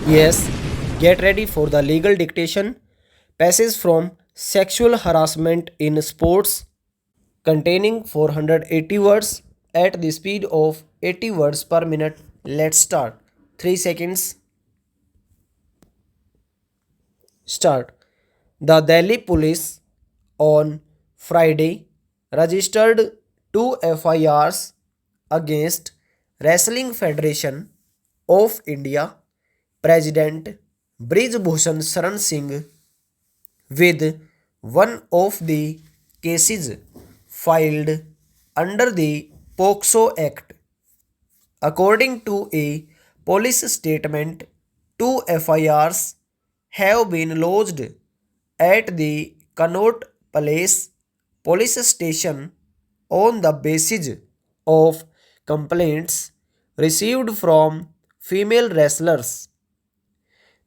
Yes, get ready for the legal dictation. Passage from sexual harassment in sports containing 480 words at the speed of 80 words per minute. Let's start. 3 seconds. Start. The Delhi police on Friday registered two FIRs against Wrestling Federation of India President Brij Bhushan Saran Singh with one of the cases filed under the POCSO Act. According to a police statement, two FIRs have been lodged at the Connaught Place police station on the basis of complaints received from female wrestlers.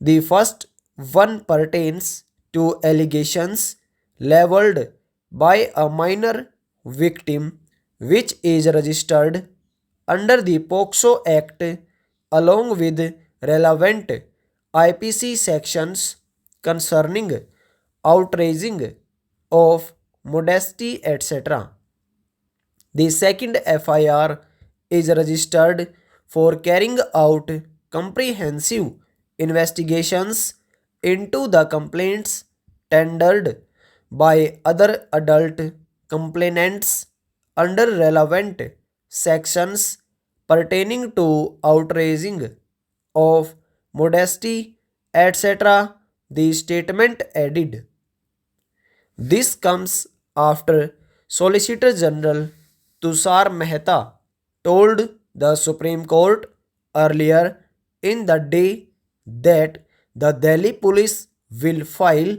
The first one pertains to allegations leveled by a minor victim, which is registered under the POCSO Act along with relevant IPC sections concerning outraging of modesty, etc. The second FIR is registered for carrying out comprehensive investigations into the complaints tendered by other adult complainants under relevant sections pertaining to outraging of modesty, etc. The statement added. This comes after Solicitor General Tushar Mehta told the Supreme Court earlier in the day that the Delhi police will file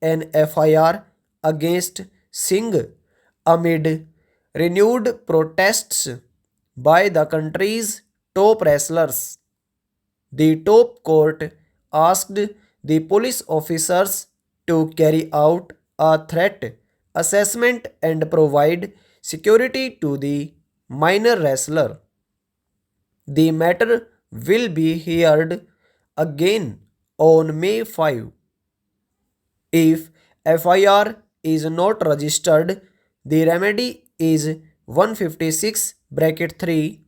an FIR against Singh amid renewed protests by the country's top wrestlers. The top court asked the police officers to carry out a threat assessment and provide security to the minor wrestler. The matter will be heard again on May 5. If FIR is not registered, the remedy is 156 bracket 3.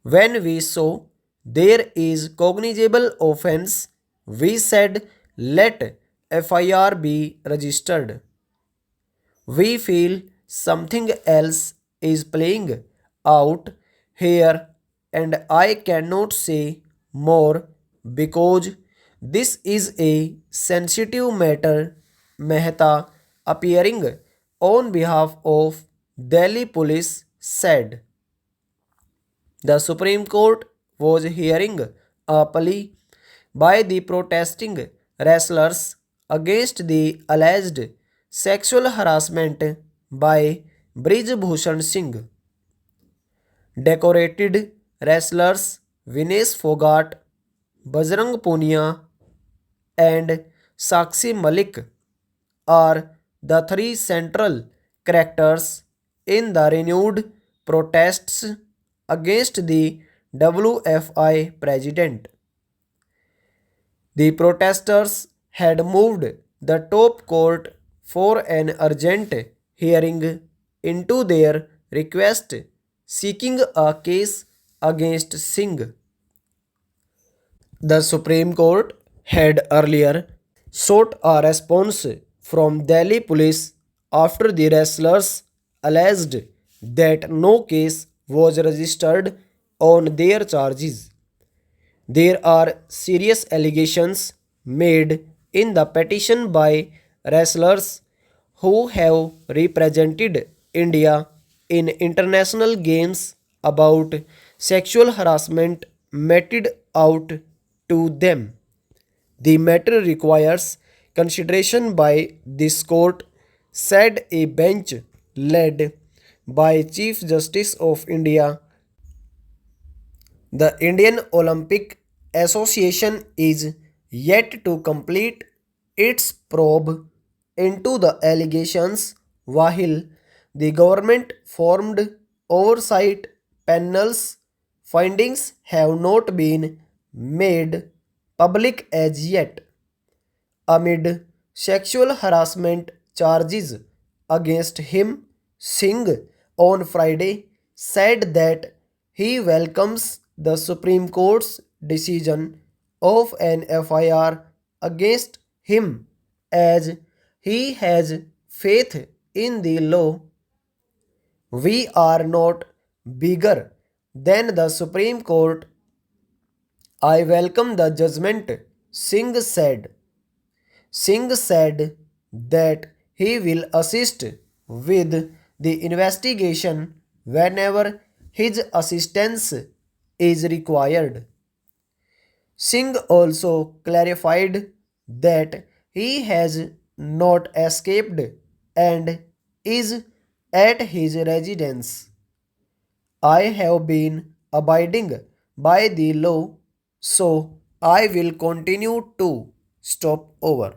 When we saw there is cognizable offense, we said let FIR be registered. We feel something else is playing out here, and I cannot say more because this is a sensitive matter. Mehta, appearing on behalf of Delhi police, said. The Supreme Court was hearing a plea by the protesting wrestlers against the alleged sexual harassment by Brij Bhushan Singh. Decorated wrestlers Vinesh Fogart, Bajrang Punia, and Sakshi Malik are the three central characters in the renewed protests against the WFI president. The protesters had moved the top court for an urgent hearing into their request seeking a case against Singh. The Supreme Court had earlier sought a response from Delhi police after the wrestlers alleged that no case was registered on their charges. There are serious allegations made in the petition by wrestlers who have represented India in international games about sexual harassment meted out to them. The matter requires consideration by this court, said a bench led by Chief Justice of India. The Indian Olympic Association is yet to complete its probe into the allegations, while the government formed oversight panels. Findings have not been made public as yet. Amid sexual harassment charges against him, Singh on Friday said that he welcomes the Supreme Court's decision of an FIR against him as he has faith in the law. We are not bigger than the Supreme Court. I welcome the judgment, Singh said. Singh said that he will assist with the investigation whenever his assistance is required. Singh also clarified that he has not escaped and is at his residence. I have been abiding by the law, so I will continue to stop over.